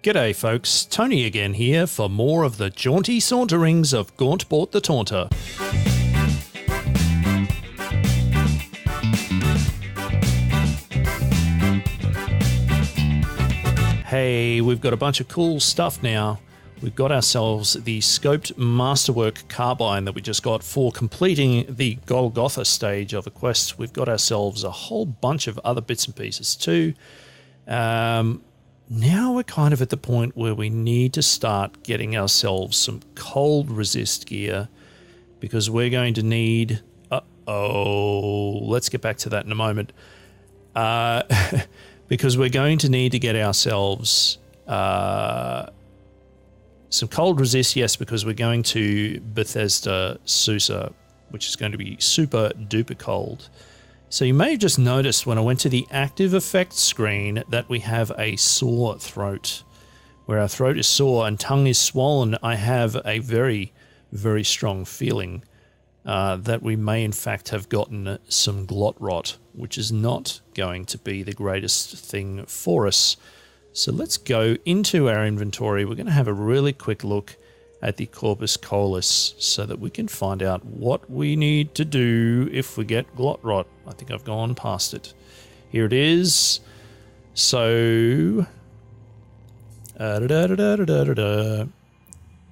G'day folks, Tony again here for more of the jaunty saunterings of Gaunt Bort the Taunter. Hey, we've got a bunch of cool stuff now. We've got ourselves the scoped masterwork carbine that we just got for completing the Golgotha stage of a quest. We've got ourselves a whole bunch of other bits and pieces too. Now we're kind of at the point where we need to start getting ourselves some cold resist gear because we're going to need... let's get back to that in a moment. Because we're going to need to get ourselves some cold resist, yes, because we're going to Bethesda Susa, which is going to be super duper cold. So you may have just noticed when I went to the active effects screen that we have a sore throat. Where our throat is sore and tongue is swollen, I have a very, very strong feeling that we may in fact have gotten some glot rot, which is not going to be the greatest thing for us. So let's go into our inventory. We're going to have a really quick look at the Corpus Colis so that we can find out what we need to do if we get glot rot. I think I've gone past it. Here it is. So...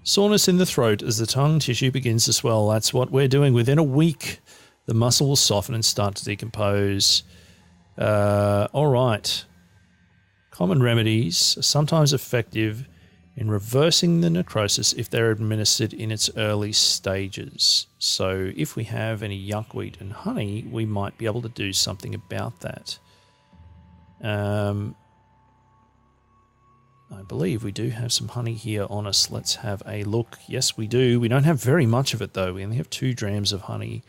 soreness in the throat as the tongue tissue begins to swell. That's what we're doing. Within a week, the muscle will soften and start to decompose. All right. Common remedies are sometimes effective in reversing the necrosis if they're administered in its early stages. So if we have any yuckweed and honey, we might be able to do something about that. I believe we do have some honey here on us. Let's have a look. Yes, we do. We don't have very much of it, though. We only have 2 grams of honey.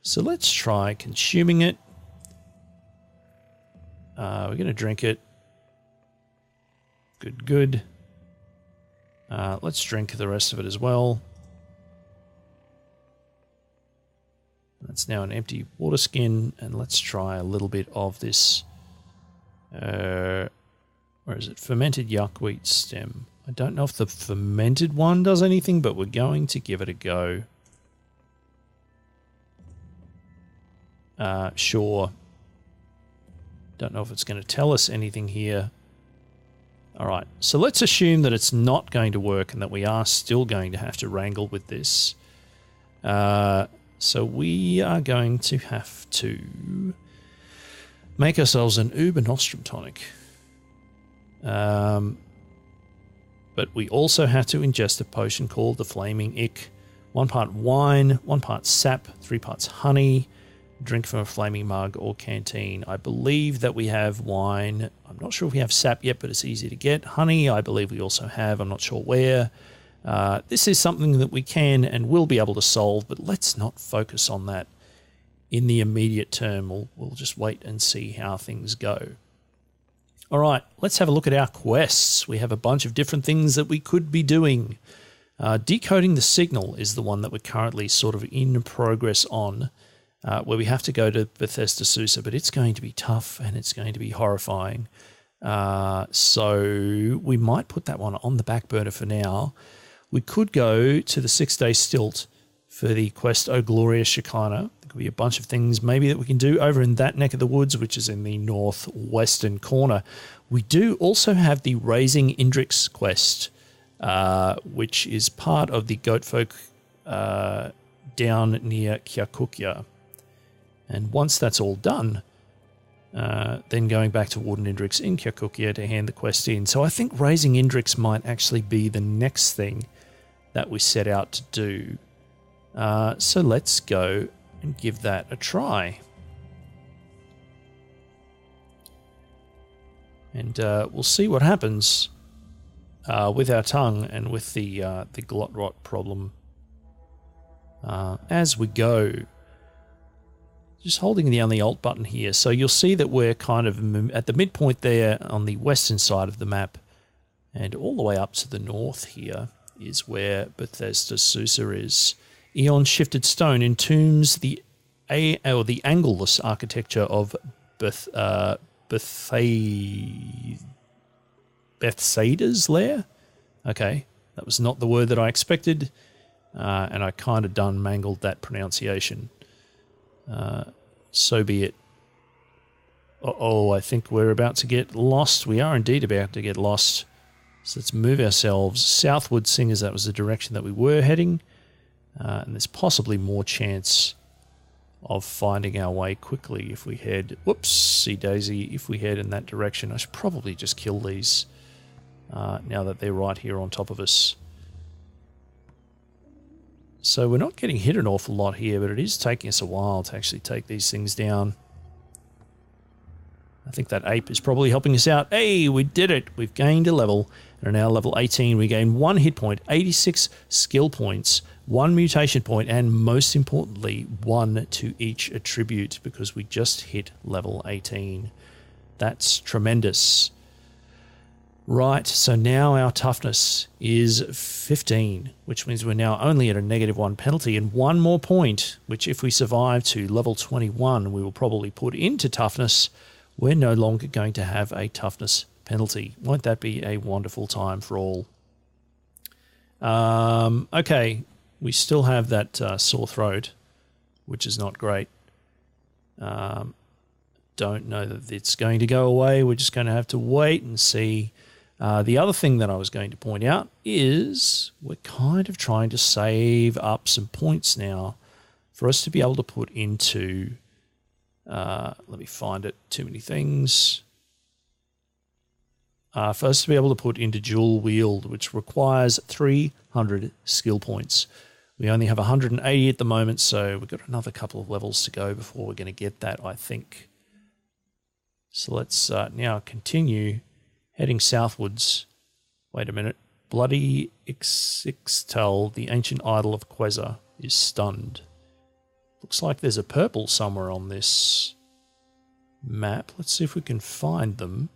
So let's try consuming it. We're going to drink it. Good. Let's drink the rest of it as well. That's now an empty water skin, and let's try a little bit of this. Where is it? Fermented yuckweed stem. I don't know if the fermented one does anything, but we're going to give it a go. Sure. Don't know if it's going to tell us anything here. All right, so let's assume that it's not going to work and that we are still going to have to wrangle with this. So we are going to have to make ourselves an Uber Nostrum tonic. But we also have to ingest a potion called the Flaming Ick. 1 part wine, 1 part sap, 3 parts honey. Drink from a flaming mug or canteen. I believe that we have wine. I'm not sure if we have sap yet, but it's easy to get. Honey, I believe we also have. I'm not sure where. This is something that we can and will be able to solve, but let's not focus on that in the immediate term. We'll just wait and see how things go. All right, let's have a look at our quests. We have a bunch of different things that we could be doing. Decoding the signal is the one that we're currently sort of in progress on. Where we have to go to Bethesda Susa, but it's going to be tough and it's going to be horrifying. So we might put that one on the back burner for now. We could go to the 6-day stilt for the quest O Glorious Shekinah. There could be a bunch of things maybe that we can do over in that neck of the woods, which is in the northwestern corner. We do also have the Raising Indrix quest, which is part of the goat folk down near Kyakukya. And once that's all done, then going back to Warden Indrix in Kyakukya to hand the quest in. So I think Raising Indrix might actually be the next thing that we set out to do. So let's go and give that a try. And we'll see what happens with our tongue and with the glot rot problem as we go. Just holding down the Alt button here. So you'll see that we're kind of at the midpoint there on the western side of the map. And all the way up to the north here is where Bethesda Susa is. Eon Shifted Stone entombs the angleless architecture of Bethsaida's lair. Okay, that was not the word that I expected, and I kind of done mangled that pronunciation. So be it. Uh-oh, I think we're about to get lost. We are indeed about to get lost. So let's move ourselves southward, seeing as that was the direction that we were heading. And there's possibly more chance of finding our way quickly if we head... Whoopsie daisy, if we head in that direction. I should probably just kill these now that they're right here on top of us. So we're not getting hit an awful lot here, but it is taking us a while to actually take these things down. I think that ape is probably helping us out. Hey, we did it! We've gained a level, and are now level 18. We gained 1 hit point, 86 skill points, 1 mutation point, and most importantly, 1 to each attribute, because we just hit level 18. That's tremendous. Right, so now our toughness is 15, which means we're now only at a -1 penalty, and 1 more point, which if we survive to level 21, we will probably put into toughness. We're no longer going to have a toughness penalty. Won't that be a wonderful time for all? Okay, we still have that sore throat, which is not great. Don't know that it's going to go away. We're just going to have to wait and see. The other thing that I was going to point out is we're kind of trying to save up some points now for us to be able to put into... let me find it. Too many things. For us to be able to put into dual wield, which requires 300 skill points. We only have 180 at the moment, so we've got another couple of levels to go before we're going to get that, I think. So let's now continue heading southwards. Wait a minute. Bloody Ixtal, the ancient idol of Queza, is stunned. Looks like there's a purple somewhere on this map. Let's see if we can find them.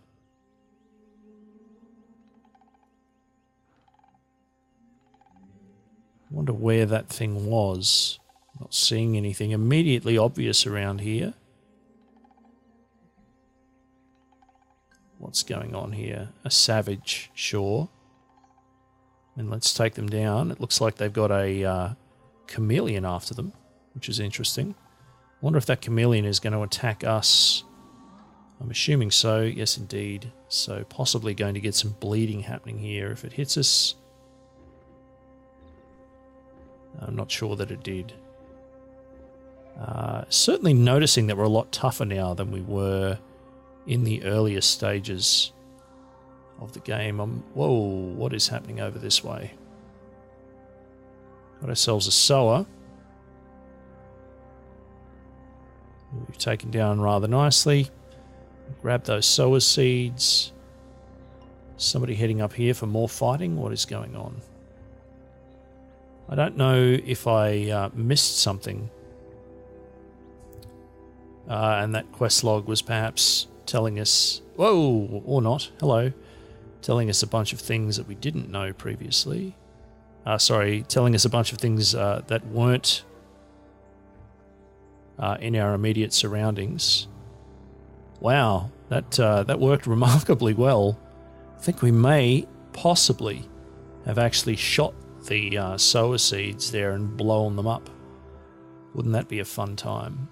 I wonder where that thing was. Not seeing anything immediately obvious around here. What's going on here? A savage, sure. And let's take them down. It looks like they've got a chameleon after them, which is interesting. I wonder if that chameleon is going to attack us. I'm assuming so. Yes, indeed. So possibly going to get some bleeding happening here if it hits us. I'm not sure that it did. Certainly noticing that we're a lot tougher now than we were in the earlier stages of the game. Whoa, what is happening over this way? Got ourselves a sower. We've taken down rather nicely. Grab those sower seeds. Somebody heading up here for more fighting. What is going on? I don't know if I missed something. And that quest log was perhaps telling us... Whoa, or not. Hello. Telling us a bunch of things that we didn't know previously. Telling us a bunch of things that weren't in our immediate surroundings. Wow, that worked remarkably well. I think we may possibly have actually shot the sower seeds there and blown them up. Wouldn't that be a fun time?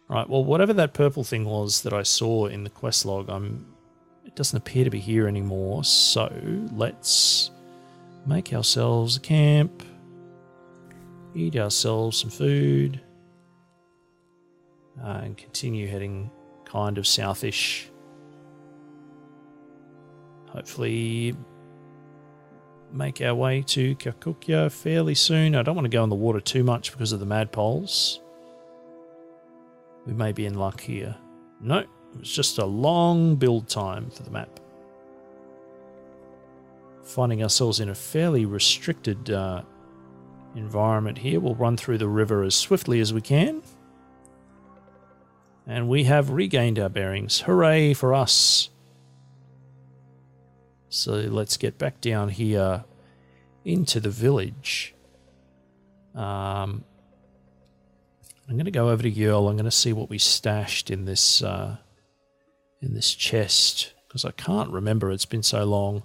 Right, well, whatever that purple thing was that I saw in the quest log, it doesn't appear to be here anymore, so let's make ourselves a camp, eat ourselves some food, and continue heading kind of southish. Hopefully make our way to Kakukya fairly soon. I don't want to go in the water too much because of the madpoles. We may be in luck here. No, it was just a long build time for the map. Finding ourselves in a fairly restricted environment here. We'll run through the river as swiftly as we can. And we have regained our bearings. Hooray for us! So let's get back down here into the village. I'm going to go over to Yerl. I'm going to see what we stashed in this chest. because I can't remember. It's been so long.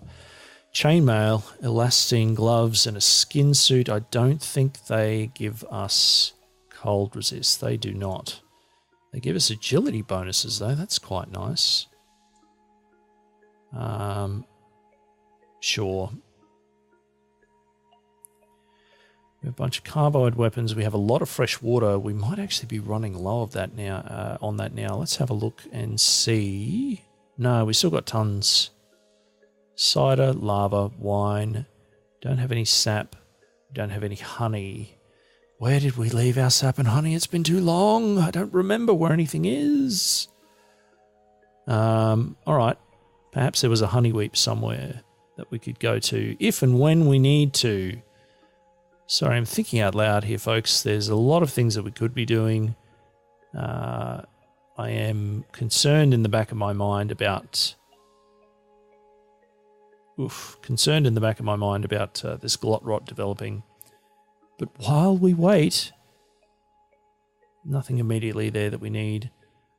Chainmail, elastine gloves, and a skin suit. I don't think they give us cold resist. They do not. They give us agility bonuses, though. That's quite nice. Sure. We have a bunch of carbide weapons. We have a lot of fresh water. We might actually be running low of that now. On that now. Let's have a look and see. No, we still got tons. Cider, lava, wine. Don't have any sap. Don't have any honey. Where did we leave our sap and honey? It's been too long. I don't remember where anything is. All right. Perhaps there was a honey weep somewhere that we could go to if and when we need to. Sorry, I'm thinking out loud here, folks. There's a lot of things that we could be doing. I am concerned in the back of my mind about... concerned in the back of my mind about this glot rot developing. But while we wait, nothing immediately there that we need.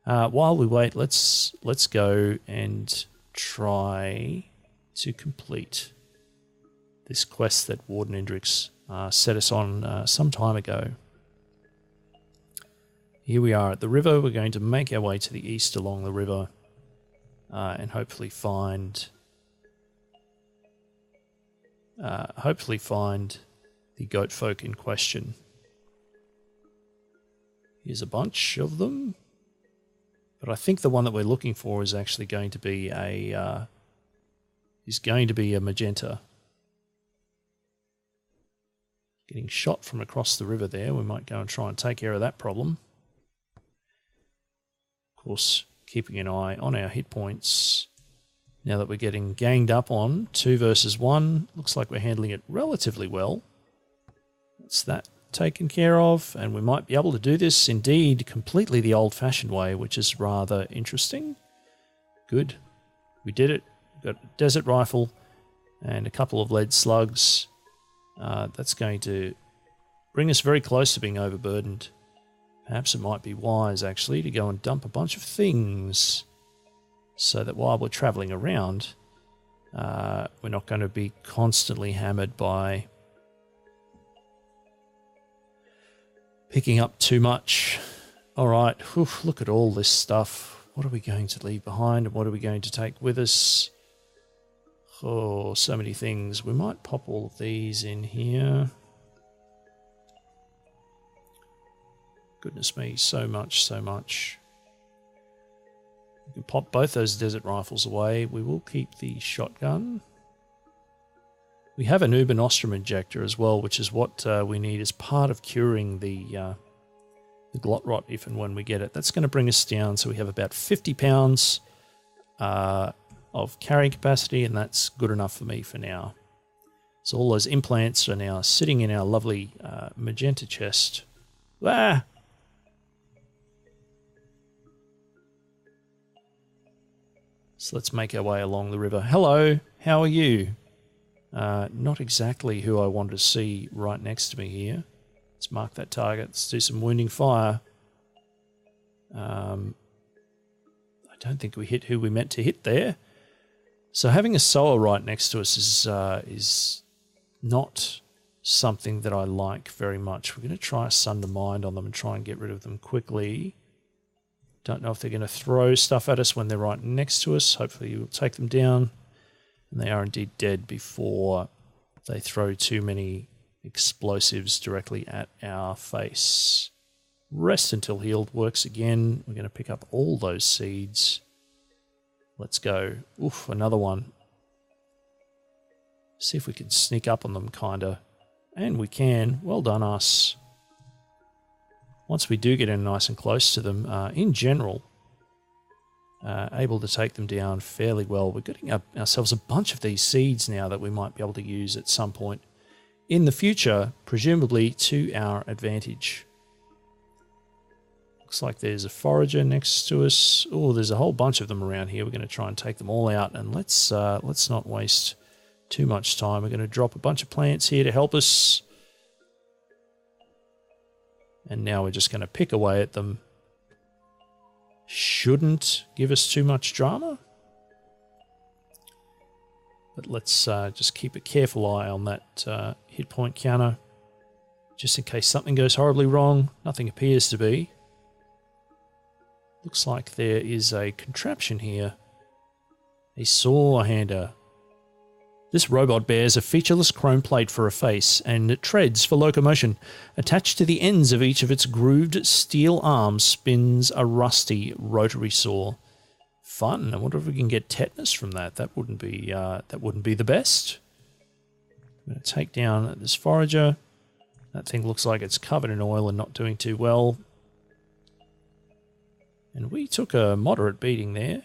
While we wait, let's go and try to complete this quest that Warden Indrix set us on some time ago. Here we are at the river. We're going to make our way to the east along the river and hopefully find the goat folk in question. Here's a bunch of them, but I think the one that we're looking for is actually going to be a magenta. Getting shot from across the river there. We might go and try and take care of that problem. Of course, keeping an eye on our hit points. Now that we're getting ganged up on, 2 versus 1, looks like we're handling it relatively well. That's that taken care of, and we might be able to do this indeed completely the old-fashioned way, which is rather interesting. Good. We did it. We've got a desert rifle and a couple of lead slugs. That's going to bring us very close to being overburdened. Perhaps it might be wise, actually, to go and dump a bunch of things so that while we're travelling around, we're not going to be constantly hammered by picking up too much. All right, look at all this stuff. What are we going to leave behind and what are we going to take with us? Oh, so many things. We might pop all of these in here. Goodness me, so much, so much. We can pop both those desert rifles away. We will keep the shotgun. We have an Uber Nostrum injector as well, which is what we need as part of curing the glot rot if and when we get it. That's going to bring us down, so we have about 50 pounds of carrying capacity, and that's good enough for me for now. So all those implants are now sitting in our lovely magenta chest. Ah! So let's make our way along the river. Hello, how are you? Not exactly who I want to see right next to me here. Let's mark that target. Let's do some wounding fire. I don't think we hit who we meant to hit there. So having a Soa right next to us is not something that I like very much. We're going to try a Sunder Mind on them and try and get rid of them quickly. Don't know if they're going to throw stuff at us when they're right next to us. Hopefully we'll take them down. And they are indeed dead before they throw too many explosives directly at our face. Rest until healed works again. We're going to pick up all those seeds. Let's go. Oof, another one. See if we can sneak up on them, kinda. And we can. Well done, us. Once we do get in nice and close to them, in general, able to take them down fairly well. We're getting ourselves a bunch of these seeds now that we might be able to use at some point in the future, presumably to our advantage. Looks like there's a forager next to us. Oh, there's a whole bunch of them around here. We're going to try and take them all out, and let's not waste too much time. We're going to drop a bunch of plants here to help us. And now we're just going to pick away at them. Shouldn't give us too much drama. But let's just keep a careful eye on that hit point counter, just in case something goes horribly wrong. Nothing appears to be. Looks like there is a contraption here. A saw hander. This robot bears a featureless chrome plate for a face and treads for locomotion. Attached to the ends of each of its grooved steel arms spins a rusty rotary saw. Fun. I wonder if we can get tetanus from that. That wouldn't be the best. I'm going to take down this forager. That thing looks like it's covered in oil and not doing too well. And we took a moderate beating there,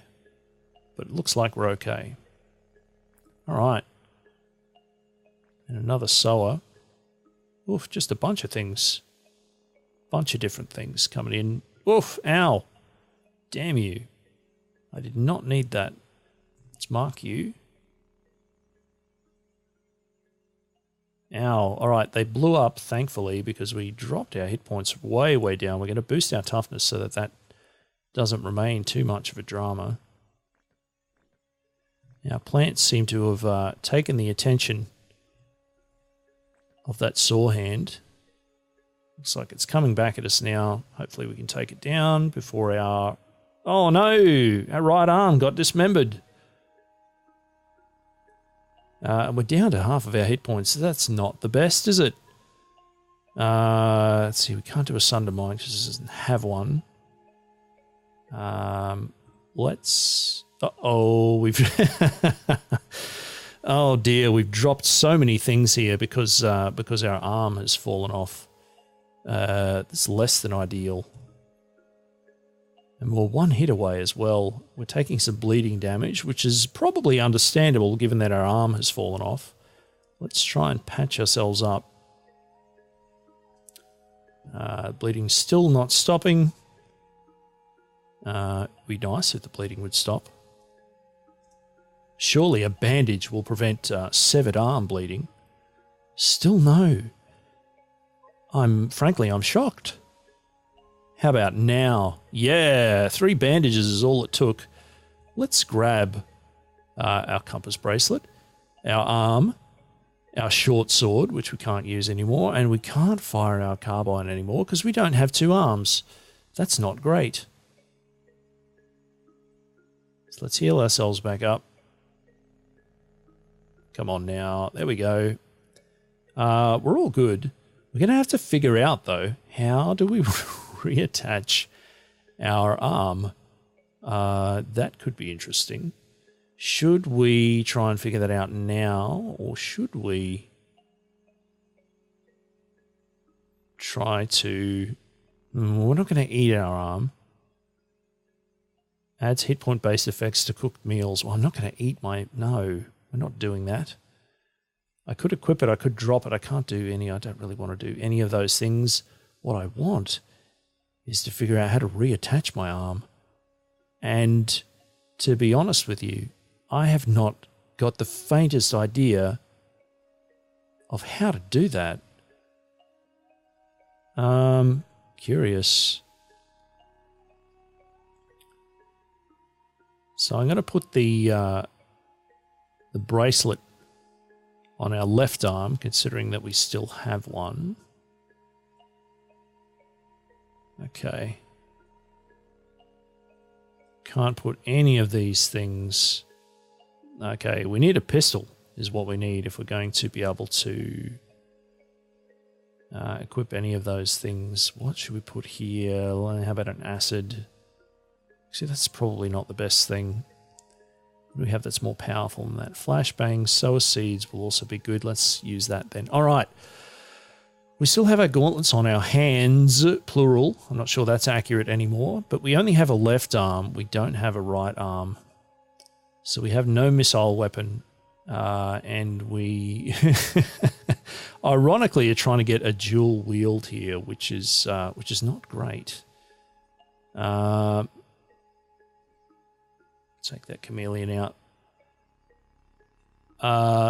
but it looks like we're okay. All right. And another sower. Oof, just a bunch of things. Bunch of different things coming in. Oof, ow. Damn you. I did not need that. Let's mark you. Ow. All right, they blew up, thankfully, because we dropped our hit points way, way down. We're going to boost our toughness so that that doesn't remain too much of a drama. Our plants seem to have taken the attention of that saw hand. Looks like it's coming back at us now. Hopefully we can take it down before our... Oh no! Our right arm got dismembered. And we're down to half of our hit points. So that's not the best, is it? Let's see, we can't do a Sunder Mine because this doesn't have one. Let's... Uh-oh, we've... Oh dear, we've dropped so many things here because our arm has fallen off. It's less than ideal. And we're one hit away as well. We're taking some bleeding damage, which is probably understandable given that our arm has fallen off. Let's try and patch ourselves up. Bleeding's still not stopping. It'd be nice if the bleeding would stop. Surely a bandage will prevent severed arm bleeding. Still no. Frankly, I'm shocked. How about now? Yeah, 3 bandages is all it took. Let's grab our compass bracelet, our arm, our short sword, which we can't use anymore, and we can't fire our carbine anymore because we don't have 2 arms. That's not great. So let's heal ourselves back up. Come on now. There we go. We're all good. We're going to have to figure out, though, how do we reattach our arm? That could be interesting. Should we try and figure that out now, or should we try to... We're not going to eat our arm. Adds hit point based effects to cooked meals. Well, I'm not going to eat my... No, we're not doing that. I could equip it, I could drop it. I can't do any... I don't really want to do any of those things. What I want is to figure out how to reattach my arm. And to be honest with you, I have not got the faintest idea of how to do that. Curious. So I'm going to put the bracelet on our left arm, considering that we still have one. Okay. Can't put any of these things. Okay, we need a pistol is what we need if we're going to be able to equip any of those things. What should we put here? How about an acid? See, that's probably not the best thing. What do we have that's more powerful than that? Flashbang, sower seeds will also be good. Let's use that then. All right. We still have our gauntlets on our hands, plural. I'm not sure that's accurate anymore, but we only have a left arm. We don't have a right arm. So we have no missile weapon, and we ironically are trying to get a dual wield here, which is not great. Take that chameleon out.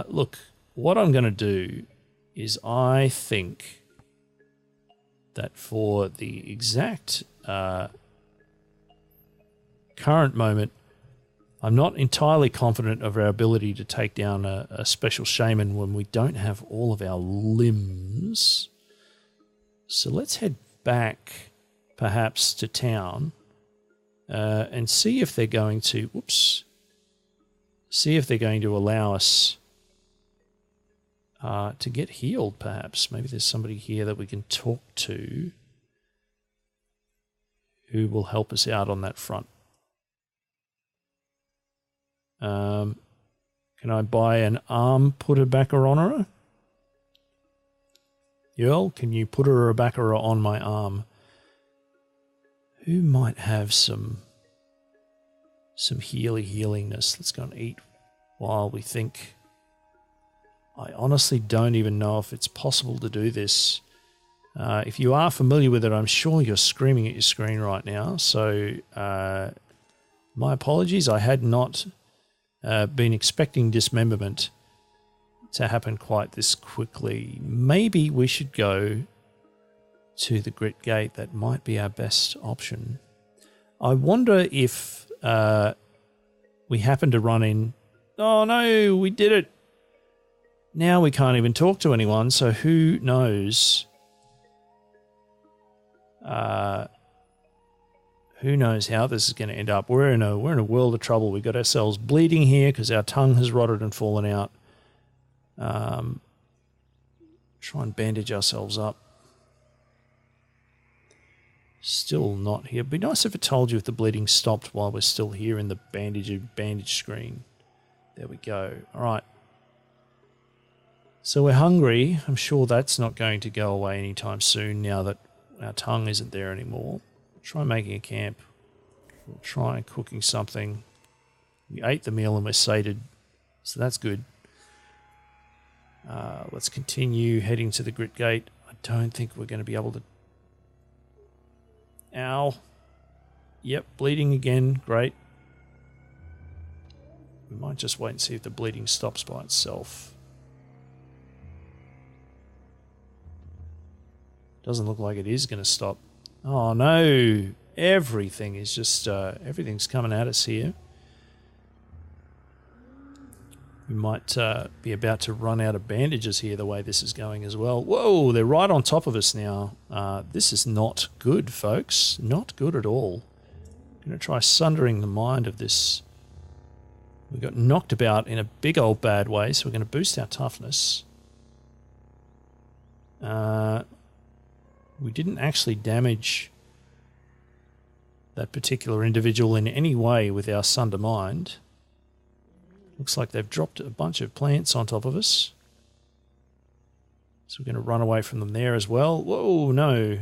Look, what I'm going to do is I think that for the exact current moment, I'm not entirely confident of our ability to take down a special shaman when we don't have all of our limbs. So let's head back, perhaps, to town and see if they're going to... Whoops. See if they're going to allow us to get healed, perhaps. Maybe there's somebody here that we can talk to who will help us out on that front. Can I buy an arm putter-backer on her? Yerl, can you put her backer on my arm? Who might have some healingness? Let's go and eat while we think. I honestly don't even know if it's possible to do this. If you are familiar with it, I'm sure you're screaming at your screen right now. So my apologies. I had not been expecting dismemberment to happen quite this quickly. Maybe we should go to the Grit Gate. That might be our best option. I wonder if we happen to run in... Oh no, we did it. Now we can't even talk to anyone, so who knows? Who knows how this is going to end up? We're in a world of trouble. We've got ourselves bleeding here because our tongue has rotted and fallen out. Try and bandage ourselves up. Still not here. It'd be nice if it told you if the bleeding stopped while we're still here in the bandage screen. There we go. All right. So we're hungry. I'm sure that's not going to go away anytime soon now that our tongue isn't there anymore. We'll try making a camp. We'll try cooking something. We ate the meal and we're sated, so that's good. Let's continue heading to the Grit Gate. I don't think we're going to be able to... Ow. Yep, bleeding again. Great. We might just wait and see if the bleeding stops by itself. Doesn't look like it is going to stop. Oh no! Everything is just... everything's coming at us here. We might be about to run out of bandages here the way this is going as well. Whoa! They're right on top of us now. This is not good, folks. Not good at all. I'm going to try sundering the mind of this. We got knocked about in a big old bad way, so we're going to boost our toughness. We didn't actually damage that particular individual in any way with our Sunder Mind. Looks like they've dropped a bunch of plants on top of us. So we're going to run away from them there as well. Whoa, no.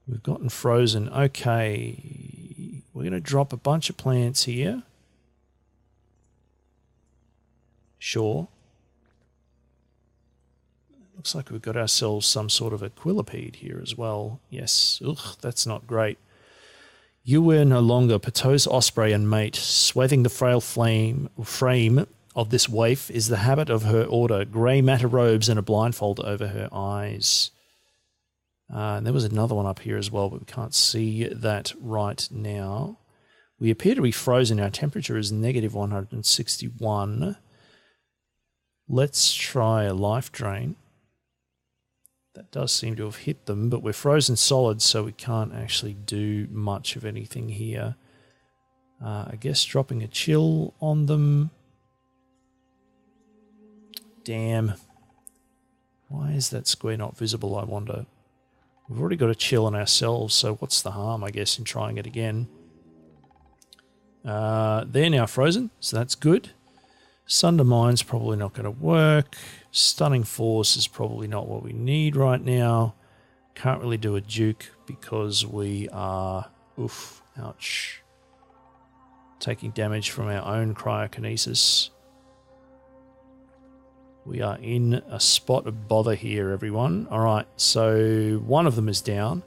We've gotten frozen. Okay. We're going to drop a bunch of plants here. Sure. Looks like we've got ourselves some sort of a quillipede here as well. Yes. Ugh, that's not great. You were no longer Pato's osprey and mate. Swathing the frail frame of this waif is the habit of her order. Grey matter robes and a blindfold over her eyes. And there was another one up here as well, but we can't see that right now. We appear to be frozen. Our temperature is negative 161. Let's try a life drain. That does seem to have hit them, but we're frozen solid, so we can't actually do much of anything here. I guess dropping a chill on them. Damn. Why is that square not visible, I wonder? We've already got a chill on ourselves, so what's the harm, I guess, in trying it again? They're now frozen, so that's good. Sunder Mind's probably not going to work. Stunning Force is probably not what we need right now. Can't really do a juke because we are... Oof, ouch. Taking damage from our own cryokinesis. We are in a spot of bother here, everyone. Alright, so one of them is down.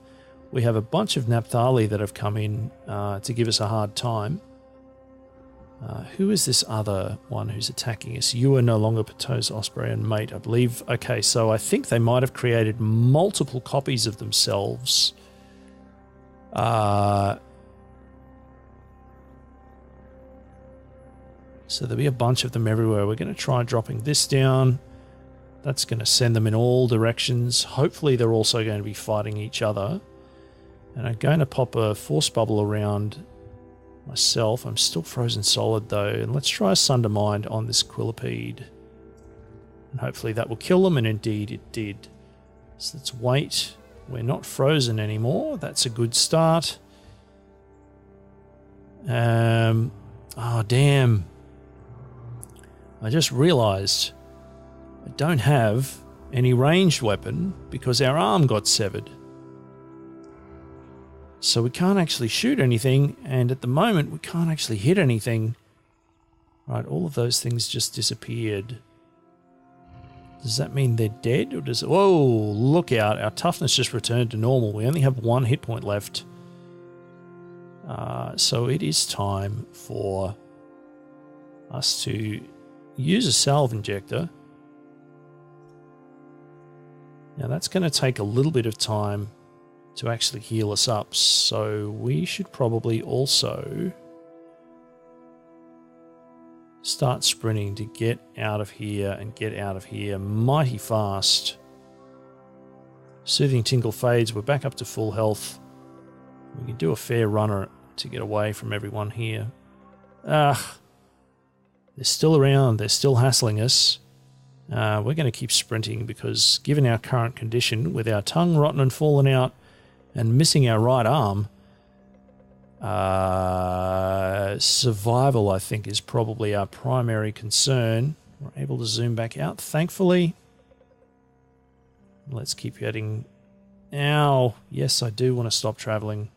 We have a bunch of Naphtali that have come in to give us a hard time. Who is this other one who's attacking us? You are no longer Pato's osprey and mate, I believe. Okay, so I think they might have created multiple copies of themselves. So there'll be a bunch of them everywhere. We're going to try dropping this down. That's going to send them in all directions. Hopefully they're also going to be fighting each other. And I'm going to pop a force bubble around myself. I'm still frozen solid though. And let's try a Sundermind on this Quillipede. And hopefully that will kill them, and indeed it did. So let's wait. We're not frozen anymore. That's a good start. Oh, damn. I just realised I don't have any ranged weapon because our arm got severed. So we can't actually shoot anything, and at the moment we can't actually hit anything. Right, all of those things just disappeared. Does that mean they're dead? Or does it... Whoa, look out. Our toughness just returned to normal. We only have 1 hit point left. So it is time for us to use a salve injector. Now that's going to take a little bit of time to actually heal us up. So we should probably also start sprinting to get out of here and get out of here mighty fast. Soothing Tingle fades. We're back up to full health. We can do a fair runner to get away from everyone here. They're still around. They're still hassling us. We're going to keep sprinting because given our current condition, with our tongue rotten and fallen out and missing our right arm, survival, I think, is probably our primary concern. We're able to zoom back out, thankfully. Let's keep heading. Ow. Yes, I do want to stop traveling.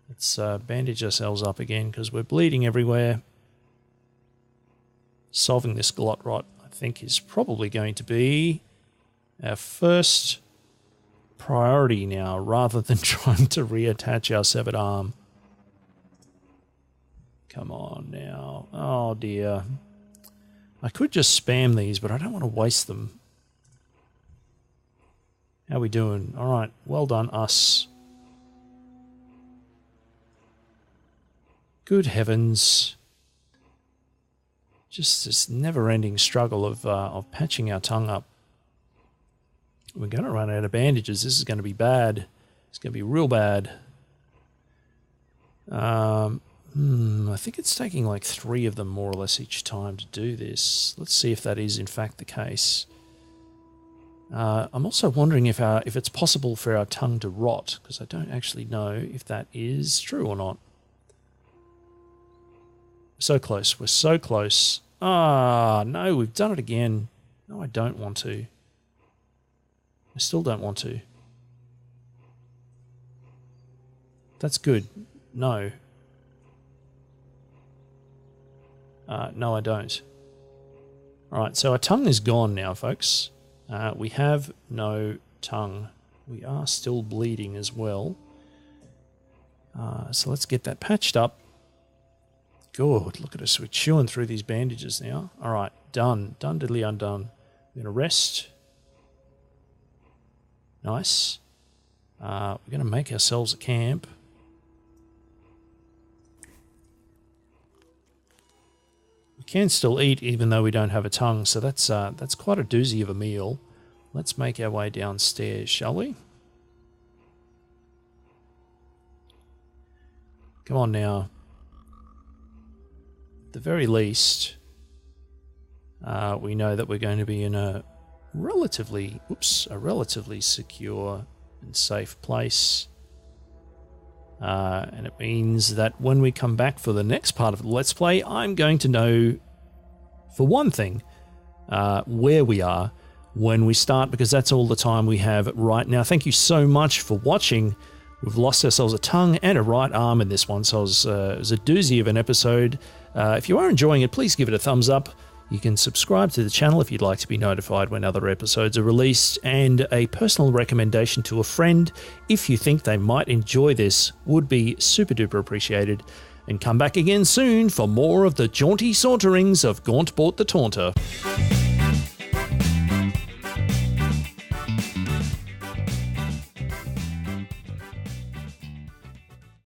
Let's bandage ourselves up again because we're bleeding everywhere. Solving this glot rot, I think, is probably going to be our first priority now, rather than trying to reattach our severed arm. Come on now. Oh dear. I could just spam these, but I don't want to waste them. How we doing? All right, well done, us. Good heavens. Just this never-ending struggle of patching our tongue up. We're going to run out of bandages. This is going to be bad. It's going to be real bad. I think it's taking like 3 of them more or less each time to do this. Let's see if that is in fact the case. I'm also wondering if it's possible for our tongue to rot, because I don't actually know if that is true or not. So close. We're so close. No, we've done it again. No, I don't want to. I still don't want to. That's good. No. No, I don't. Alright, so our tongue is gone now, folks. We have no tongue. We are still bleeding as well. So let's get that patched up. Good, look at us. We're chewing through these bandages now. Alright, done. Done, diddly undone. We're going to rest. Nice. We're going to make ourselves a camp. We can still eat even though we don't have a tongue, so that's quite a doozy of a meal. Let's make our way downstairs, shall we? Come on now. At the very least, we know that we're going to be in a relatively secure and safe place. And it means that when we come back for the next part of the Let's Play, I'm going to know, for one thing, where we are when we start, because that's all the time we have right now. Thank you so much for watching. We've lost ourselves a tongue and a right arm in this one, so it was a doozy of an episode. If you are enjoying it, please give it a thumbs up. You can subscribe to the channel if you'd like to be notified when other episodes are released, and a personal recommendation to a friend if you think they might enjoy this would be super duper appreciated. And come back again soon for more of the jaunty saunterings of Gaunt Bort the Taunter.